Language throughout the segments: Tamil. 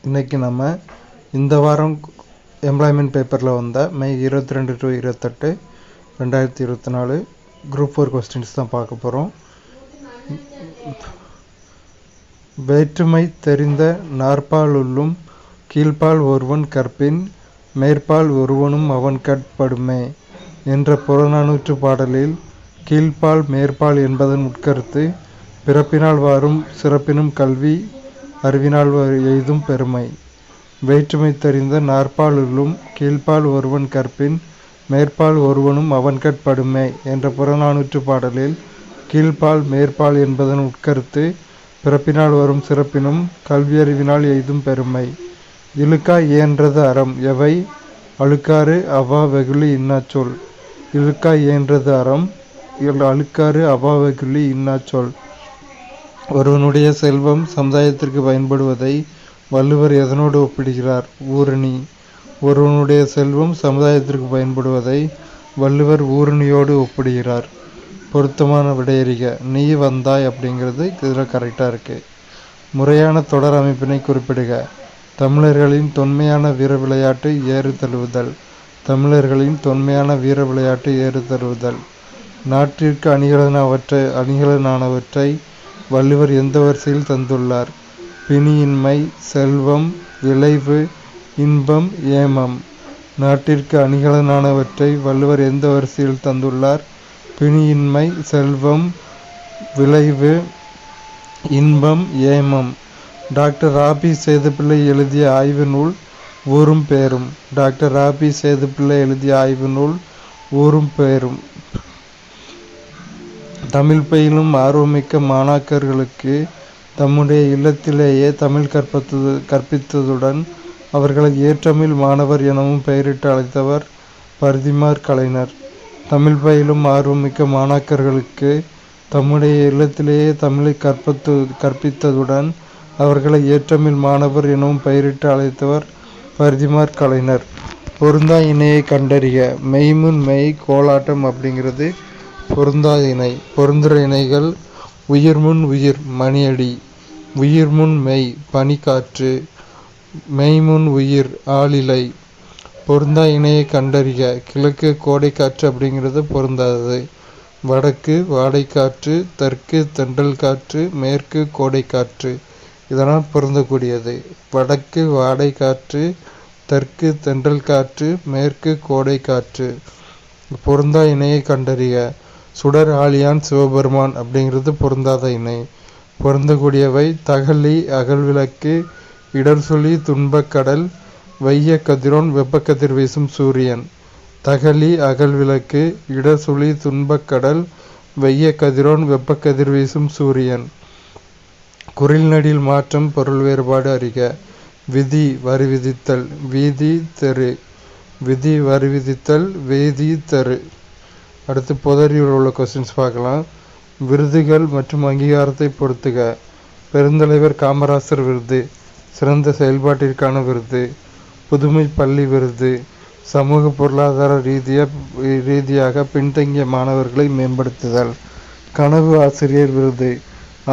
இன்றைக்கி நம்ம இந்த வாரம் எம்ப்ளாய்மெண்ட் பேப்பரில் வந்த மே 22 to 28 2024 குரூப் 4 கொஸ்டின்ஸ் தான் பார்க்க போகிறோம். வேற்றுமை தெரிந்த நாற்பாலுள்ளும் கீழ்ப்பால் ஒருவன் கற்பின் மேற்பால் ஒருவனும் அவன் கட்படுமே என்ற புறநானூற்று பாடலில் கீழ்ப்பால் மேற்பால் என்பதன் உட்கருத்து பிறப்பினால் வாரும் சிறப்பினும் கல்வி அறிவினால் எய்தும் பெருமை. வேற்றுமை தெரிந்த நாற்பாலுள்ளும் கீழ்ப்பால் ஒருவன் கற்பின் மேற்பால் ஒருவனும் அவன் கட்படுமே என்ற புறநானூற்று பாடலில் கீழ்ப்பால் மேற்பால் என்பதன் உட்கருத்து பிறப்பினால் வரும் சிறப்பினும் கல்வியறிவினால் எய்தும் பெருமை. இழுக்கா இயன்றது அறம் எவை அழுக்காறு அவா வெகுளி இன்னாச்சொல். இழுக்கா இயன்றது அறம் அழுக்காறு அவா வெகுளி இன்னாச்சொல். ஒருவனுடைய செல்வம் சமுதாயத்திற்கு பயன்படுவதை வள்ளுவர் எதனோடு ஒப்பிடுகிறார்? ஊரணி. ஒருவனுடைய செல்வம் சமுதாயத்திற்கு பயன்படுவதை வள்ளுவர் ஊரணியோடு ஒப்பிடுகிறார். பொருத்தமான விடையறிக. நீ வந்தாய் அப்படிங்கிறது இதில் கரெக்டாக இருக்குது. முறையான தொடர் அமைப்பினை குறிப்பிடுக. தமிழர்களின் தொன்மையான வீர விளையாட்டு ஏறு தழுவுதல். தமிழர்களின் தொன்மையான வீர விளையாட்டு ஏறு தழுவுதல். நாட்டிற்கு அணிகலனானவற்றை வள்ளுவர் எந்த வரிசையில் தந்துள்ளார்? பிணியின்மை, செல்வம், விளைவு, இன்பம், ஏமம். நாட்டிற்கு அணிகலனானவற்றை வள்ளுவர் எந்த வரிசையில் தந்துள்ளார்? பிணியின்மை, செல்வம், விளைவு, இன்பம், ஏமம். டாக்டர் ராபி சேதுப்பிள்ளை எழுதிய ஆய்வு நூல் ஊரும் பேரும். டாக்டர் ராபி சேதுப்பிள்ளை எழுதிய ஆய்வு நூல் ஊரும் பேரும். தமிழ் பயிலும் ஆர்வமிக்க மாணாக்கர்களுக்கு தம்முடைய இல்லத்திலேயே தமிழ் கற்பித்ததுடன் அவர்களை ஏற்றமிழ் மாணவர் எனவும் பெயரிட்டு அழைத்தவர் பரிதிமாற் கலைஞர். தமிழ் பயிலும் ஆர்வமிக்க மாணாக்கர்களுக்கு தம்முடைய இல்லத்திலேயே தமிழை கற்பித்ததுடன் அவர்களை ஏற்றமிழ் மாணவர் எனவும் பெயரிட்டு அழைத்தவர் பரிதிமாற் கலைஞர். பொருந்தா இணையை கண்டறிக. மெய்முன் மெய் கோலாட்டம் அப்படிங்கிறது பொருந்தா இணை. பொருந்துற இணைகள் உயிர்முன் உயிர் மணியடி, உயிர்முன் மெய் பனிக்காற்று, மெய்முன் உயிர் ஆளிலை. பொருந்தா இணையை கண்டறிக. கிழக்கு கோடைக்காற்று அப்படிங்கிறது பொருந்தாதது. வடக்கு வாடைக்காற்று, தெற்கு தென்றல் காற்று, மேற்கு கோடைக்காற்று இதெல்லாம் பொருந்தக்கூடியது. வடக்கு வாடைக்காற்று, தெற்கு தென்றல் காற்று, மேற்கு கோடைக்காற்று. பொருந்தா இணையை கண்டறிக. சுடர் ஆழியான் சிவபெருமான் அப்படிங்கிறது பொருந்தாத இணை. பொருந்தக்கூடியவை தகழி அகல்விளக்கு, இடர்சொலி துன்பக்கடல், வைய கதிரோன் வெப்பக்கதிர் வீசும் சூரியன். தகழி அகல்விளக்கு, இடர்சொலி துன்பக்கடல், வைய கதிரோன் வெப்பக்கதிர் வீசும் சூரியன். குரில் நடில் மாற்றம் பொருள் வேறுபாடு அறிக. விதி வரி விதித்தல், வீதி தெரு. விதி வரி விதித்தல், வீதி தெரு. அடுத்து பொதறியில் உள்ள கொஸ்டின்ஸ் பார்க்கலாம். விருதுகள் மற்றும் அங்கீகாரத்தை பொறுத்துக. பெருந்தலைவர் காமராசர் விருது, சிறந்த செயல்பாட்டிற்கான விருது. புதுமை பள்ளி விருது, சமூக பொருளாதார ரீதியாக பின்தங்கிய மாணவர்களை மேம்படுத்துதல். கனவு ஆசிரியர் விருது,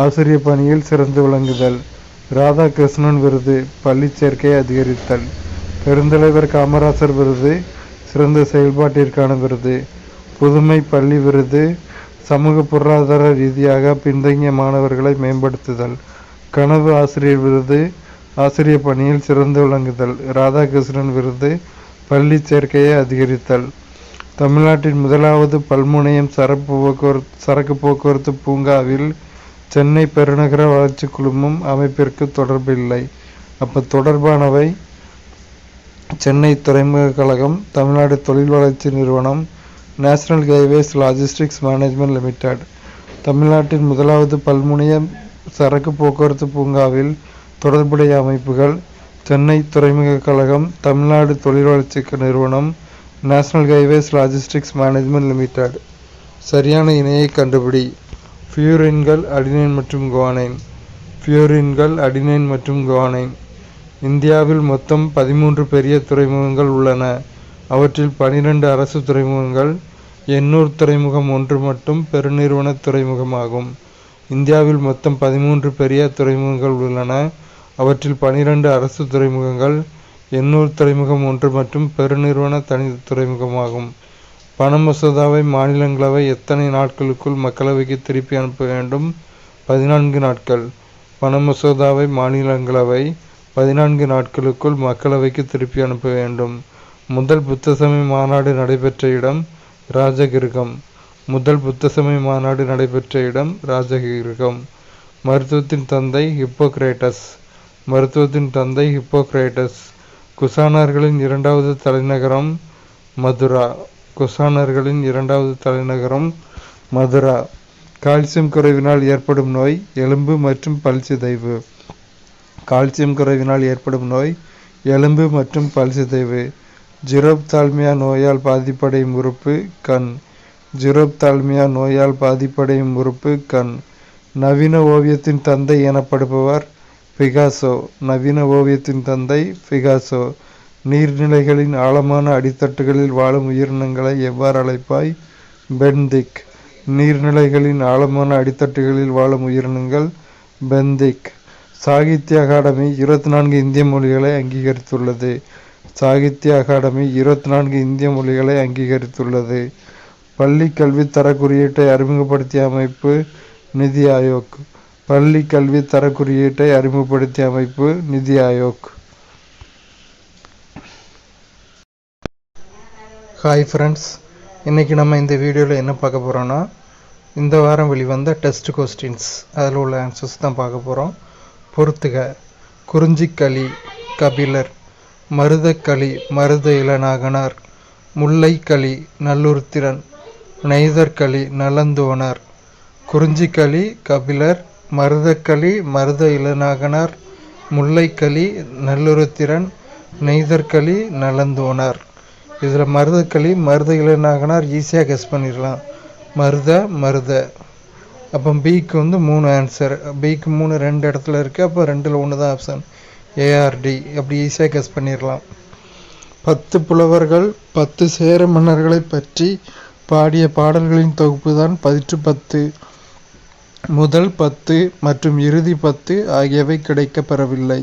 ஆசிரியர் பணியில் சிறந்து விளங்குதல். ராதாகிருஷ்ணன் விருது, பள்ளி சேர்க்கையை அதிகரித்தல். பெருந்தலைவர் காமராசர் விருது, சிறந்த செயல்பாட்டிற்கான விருது. புதுமை பள்ளி விருது, சமூக பொருளாதார ரீதியாக பின்தங்கிய மாணவர்களை மேம்படுத்துதல். கனவு ஆசிரியர் விருது, ஆசிரியர் பணியில் சிறந்து விளங்குதல். ராதாகிருஷ்ணன் விருது, பள்ளி சேர்க்கையை அதிகரித்தல். தமிழ்நாட்டின் முதலாவது பல்முனையம் சரக்கு போக்குவரத்து பூங்காவில் சென்னை பெருநகர வளர்ச்சி குழுமம் அமைப்பிற்கு தொடர்பில்லை. அப்போ தொடர்பானவை சென்னை துறைமுக கழகம், தமிழ்நாடு தொழில் வளர்ச்சி நிறுவனம், national highways logistics management limited. தமிழ்நாட்டின் முதலாவது பல்முனைய சரக்கு போக்குவரத்து பூங்காவில் தொடர்புடைய அமைப்புகள் சென்னை துறைமுக கழகம், தமிழ்நாடு தொழில் வளர்ச்சி நிறுவனம், national highways logistics management limited. சரியான இணையை கண்டுபிடி. ஃபியூரின்கள் அடினைன் மற்றும் குவானைன். ஃபியூரின்கள் அடினைன் மற்றும் குவானைன். இந்தியாவில் மொத்தம் 13 பெரிய துறைமுகங்கள் உள்ளன. அவற்றில் 12 அரசு துறைமுகங்கள், எண்ணூர் துறைமுகம் ஒன்று மட்டும் பெருநிறுவன துறைமுகமாகும். இந்தியாவில் மொத்தம் 13 பெரிய துறைமுகங்கள் உள்ளன. அவற்றில் 12 அரசு துறைமுகங்கள், எண்ணூர் துறைமுகம் 1 மற்றும் பெருநிறுவன தனி துறைமுகமாகும். பண மசோதாவை மாநிலங்களவை எத்தனை நாட்களுக்குள் மக்களவைக்கு திருப்பி அனுப்ப வேண்டும்? 14 நாட்கள். பண மசோதாவை மாநிலங்களவை 14 நாட்களுக்குள் மக்களவைக்கு திருப்பி அனுப்ப வேண்டும். முதல் புத்த சமய மாநாடு நடைபெற்ற இடம் ராஜகிருகம். முதல் புத்த சமய மாநாடு நடைபெற்ற இடம் ராஜகிருகம். மருத்துவத்தின் தந்தை ஹிப்போக்ரேட்டஸ். மருத்துவத்தின் தந்தை ஹிப்போக்ரேட்டஸ். குசானர்களின் இரண்டாவது தலைநகரம் மதுரா. குசானர்களின் இரண்டாவது தலைநகரம் மதுரா. கால்சியம் குறைவினால் ஏற்படும் நோய் எலும்பு மற்றும் பல் சிதைவு. கால்சியம் குறைவினால் ஏற்படும் நோய் எலும்பு மற்றும் பல் சிதைவு. ஜீரோப்தால்மியா நோயால் பாதிப்படையும் உறுப்பு கண். ஜீரோப்தால்மியா நோயால் பாதிப்படையும் உறுப்பு கண். நவீன ஓவியத்தின் தந்தை எனப்படுபவர் பிகாசோ. நவீன ஓவியத்தின் தந்தை பிகாசோ. நீர்நிலைகளின் ஆழமான அடித்தட்டுகளில் வாழும் உயிரினங்களை எவ்வாறு அழைப்பாய்? பென்திக். நீர்நிலைகளின் ஆழமான அடித்தட்டுகளில் வாழும் உயிரினங்கள் பென்திக். சாகித்ய அகாடமி 24 இந்திய மொழிகளை அங்கீகரித்துள்ளது. சாகித்ய அகாடமி 24 இந்திய மொழிகளை அங்கீகரித்துள்ளது. பள்ளி கல்வி தர குறியீட்டை அறிமுகப்படுத்திய அமைப்பு நிதி ஆயோக். பள்ளி கல்வி தர குறியீட்டை அறிமுகப்படுத்திய அமைப்பு நிதி ஆயோக். ஹாய் ஃப்ரெண்ட்ஸ், இன்றைக்கி நம்ம இந்த வீடியோவில் என்ன பார்க்க போகிறோன்னா, இந்த வாரம் வெளிவந்த டெஸ்ட் கொஸ்டின்ஸ் அதில் உள்ள ஆன்சர்ஸ் தான் பார்க்க போகிறோம். பொறுத்துக. குறிஞ்சிக்களி கபிலர். மருதக்களி மருத இளநாகனார். முல்லைக்களி நல்லுருத்திரன். நெய்தற்களி நலந்தோனார். குறிஞ்சிக்களி கபிலர். மருதக்களி மருத இளநாகனார். முல்லைக்களி நல்லுருத்திரன். நெய்தற்களி நலந்தோனார். இதில் மருதக்களி மருத இளநாகனார் ஈஸியாக கெஸ் பண்ணிடலாம். மருத. அப்போ பிக்கு 3 ஆன்சர். பிக்கு 3 2 இடத்துல இருக்குது. அப்போ 2ல் 1 தான் ஆப்ஷன் ஏஆர்டி. அப்படி ஈஸியாக கெஸ் பண்ணிடலாம். 10 புலவர்கள் 10 சேர மன்னர்களை பற்றி பாடிய பாடல்களின் தொகுப்பு தான் பதிற்று 10. முதல் 10 மற்றும் இறுதி 10 ஆகியவை கிடைக்கப்பெறவில்லை.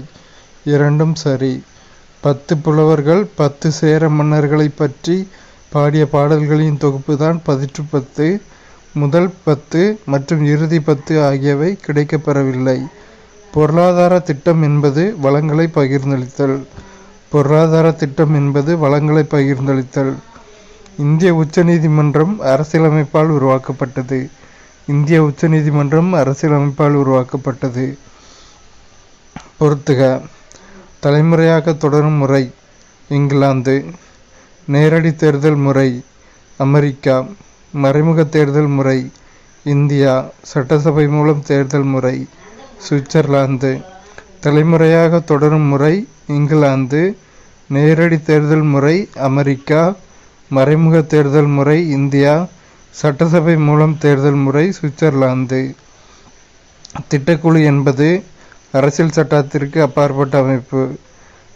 இரண்டும் சரி. 10 புலவர்கள் 10 சேர மன்னர்களை பற்றி பாடிய பாடல்களின் தொகுப்பு தான் பதிற்று 10. முதல் 10 மற்றும் இறுதி 10 ஆகியவை கிடைக்கப்பெறவில்லை. பொருளாதார திட்டம் என்பது வளங்களை பகிர்ந்தளித்தல். பொருளாதார திட்டம் என்பது வளங்களை பகிர்ந்தளித்தல். இந்திய உச்சநீதிமன்றம் அரசியலமைப்பால் உருவாக்கப்பட்டது. இந்திய உச்சநீதிமன்றம் அரசியலமைப்பால் உருவாக்கப்பட்டது. பொறுத்துக. தலைமுறையாக தொடரும் முறை இங்கிலாந்து. நேரடி தேர்தல் முறை அமெரிக்கா. மறைமுக தேர்தல் முறை இந்தியா. சட்டசபை மூலம் தேர்தல் முறை சுவிட்சர்லாந்து. தலைமுறையாக தொடரும் முறை இங்கிலாந்து. நேரடி தேர்தல் முறை அமெரிக்கா. மறைமுக தேர்தல் முறை இந்தியா. சட்டசபை மூலம் தேர்தல் முறை சுவிட்சர்லாந்து. திட்டக்குழு என்பது அரசியல் சட்டத்திற்கு அப்பாற்பட்ட அமைப்பு.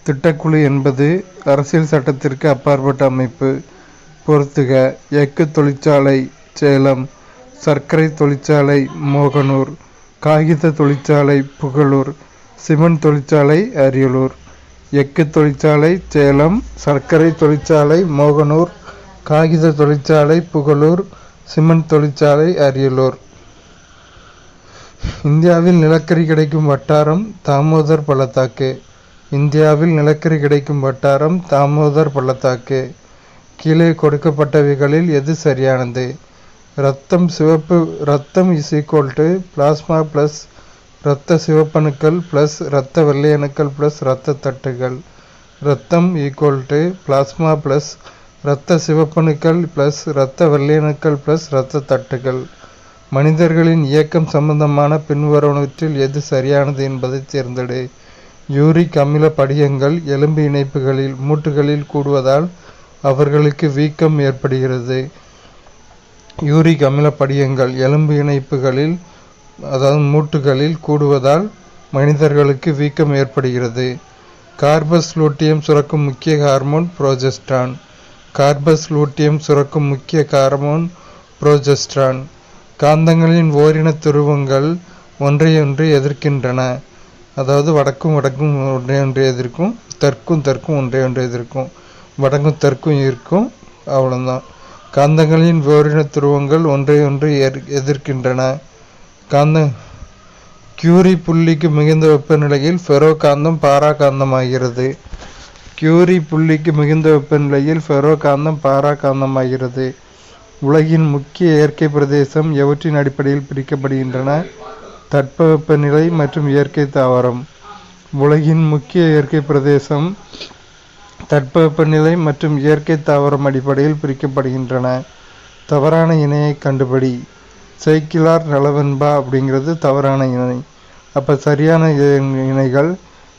திட்டக்குழு என்பது அரசியல் சட்டத்திற்கு அப்பாற்பட்ட அமைப்பு. பொறுத்துக. எஃகு தொழிற்சாலை சேலம். சர்க்கரை தொழிற்சாலை மோகனூர். காகித தொழிற்சாலை புகழூர். சிமெண்ட் தொழிற்சாலை அரியலூர். எஃகு தொழிற்சாலை சேலம். சர்க்கரை தொழிற்சாலை மோகனூர். காகித தொழிற்சாலை புகழூர். சிமெண்ட் தொழிற்சாலை அரியலூர். இந்தியாவில் நிலக்கரி கிடைக்கும் வட்டாரம் தாமோதர் பள்ளத்தாக்கு. இந்தியாவில் நிலக்கரி கிடைக்கும் வட்டாரம் தாமோதர் பள்ளத்தாக்கு. கீழே கொடுக்கப்பட்டவைகளில் எது சரியானது? இரத்தம் சிவப்பு. இரத்தம் = பிளாஸ்மா ப்ளஸ் இரத்த சிவப்பணுக்கள் ப்ளஸ் இரத்த வெள்ளையணுக்கள் ப்ளஸ் இரத்த தட்டுகள். இரத்தம் = பிளாஸ்மா ப்ளஸ் இரத்த சிவப்பணுக்கள் ப்ளஸ் இரத்த வெள்ளையணுக்கள் ப்ளஸ் இரத்த தட்டுகள். மனிதர்களின் இயக்கம் சம்பந்தமான பின்வருவனவற்றில் எது சரியானது என்பதை தேர்ந்தெடு. யூரிக் அமில படிகங்கள் எலும்பு இணைப்புகளில் மூட்டுகளில் கூடுவதால் அவர்களுக்கு வீக்கம் ஏற்படுகிறது. யூரிக் அமில படிகங்கள் எலும்பு இணைப்புகளில் மூட்டுகளில் கூடுவதால் மனிதர்களுக்கு வீக்கம் ஏற்படுகிறது. கார்பஸ் லூட்டியம் சுரக்கும் முக்கிய ஹார்மோன் புரோஜெஸ்ட்ரான். கார்பஸ் லூட்டியம் சுரக்கும் முக்கிய ஹார்மோன் புரோஜெஸ்ட்ரான். காந்தங்களின் ஓரின துருவங்கள் ஒன்றையொன்று எதிர்க்கின்றன. அதாவது வடக்கும் வடக்கும் ஒன்றே எதிர்க்கும், தெற்கும் ஒன்றே எதிர்க்கும், வடக்கும் தெற்கும் இருக்கும். அவ்வளோதான். காந்தங்களின் ஓரின துருவங்கள் ஒன்றை எதிர்க்கின்றன. கியூரி புள்ளிக்கு மிகுந்த வெப்பநிலையில் ஃபெரோ காந்தம் பாரா காந்தமாகிறது. கியூரி புள்ளிக்கு மிகுந்த வெப்பநிலையில் ஃபெரோ காந்தம் பாரா காந்தமாகிறது. உலகின் முக்கிய இயற்கை பிரதேசம் எவற்றின் அடிப்படையில் பிரிக்கப்படுகின்றன? தட்பவெப்பநிலை மற்றும் இயற்கை தாவரம். உலகின் முக்கிய இயற்கை பிரதேசம் தட்பவெப்பநிலை மற்றும் இயற்கை தாவரம் அடிப்படையில் பிரிக்கப்படுகின்றன. தவறான இணையை கண்டுபிடி. சைக்கிளார் நலவென்பா அப்படிங்கிறது தவறான இணை. அப்போ சரியான இணைகள்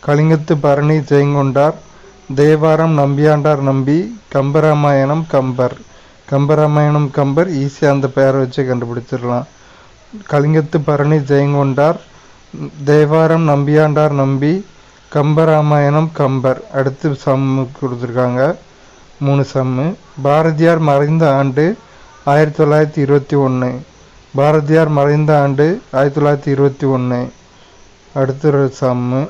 கலிங்கத்து பரணி ஜெயங்கொண்டார், தேவாரம் நம்பியாண்டார் நம்பி, கம்பராமாயணம் கம்பர். கம்பராமாயணம் கம்பர் ஈஸியாக அந்த பெயரை வச்சு கண்டுபிடிச்சிடலாம். கலிங்கத்து பரணி ஜெயங்கொண்டார், தேவாரம் நம்பியாண்டார் நம்பி, கம்பராமாயணம் கம்பர். அடுத்து சம்மு கொடுத்துருக்காங்க, 3 சம்மு. பாரதியார் மறைந்த ஆண்டு 1921. பாரதியார் மறைந்த ஆண்டு 1921. அடுத்த சம்மு.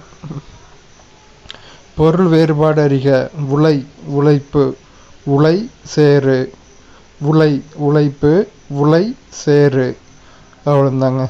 பொருள் வேறுபாடு அறிக. உலை உழைப்பு, உலை சேரு, உலை உழைப்பு, உலை சேரு. அவ்வளோதாங்க.